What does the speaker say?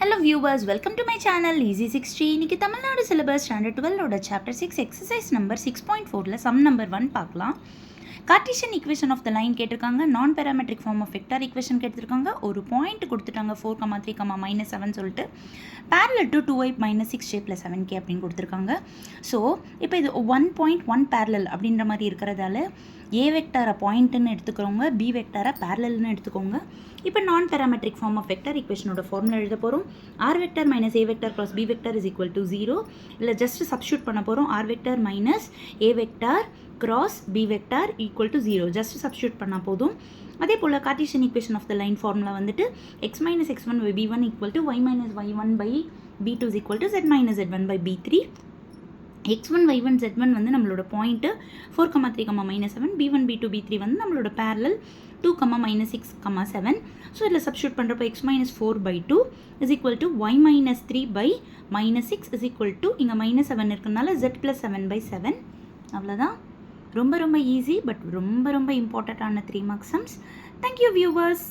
Hello viewers, welcome to my channel Easy 60. இன்னைக்கு Tamil Nadu syllabus standard 12 ஓட chapter 6 exercise number 6.4ல sum number 1 பார்க்கலாம். Cartesian equation of the line கேட்டிருக்காங்க. Non parametric form of vector equation கேட்டிருக்காங்க. ஒரு point கொடுத்துட்டாங்க 4, 3, -7 சொல்லிட்டு parallel to 2y - 6j + 7k அப்படின்னு கொடுத்துருக்காங்க. ஸோ இப்போ இது 1.1 parallel அப்படின்ற மாதிரி இருக்கிறதால ஏ வெக்டாரை பாயிண்ட்டுன்னு எடுத்துக்கிறவங்க, பி வெக்டாரை பேரலல்னு எடுத்துக்கோங்க. இப்போ நான் பேராமெட்ரிக் ஃபார்ம் ஆஃப் வெக்டார் ஈக்குவேஷனோட ஃபார்முலா எழுத போகிறோம். R vector minus A vector plus B vector is equal to 0. இல்லை ஜஸ்ட் சப்ஸ்டியூட் பண்ண போகிறோம். R vector minus A vector cross B vector equal to 0 just substitute பண்ணால் போதும். அதே போல் Cartesian equation of the line formula வந்துட்டு x - x1 by b1 equal to y - y1 by b2 is equal to z - z1 by b3. x1 y1 z1 வந்து நம்மளோட point 4, 3, -7, b1 b2 b3 வந்து நம்மளோட parallel 2, -6, 7. So இதில் substitute பண்ணுறப்போ x - 4/2 is equal to y - 3 - 6 is equal to இங்கே -7 இருக்கிறதுனால z + 7/7. அவ்வளோதான். ரொம்ப ஈஸி பட் ரொம்ப இம்பார்ட்டண்ட்டான 3 மார்க் சம்ஸ். Thank you viewers.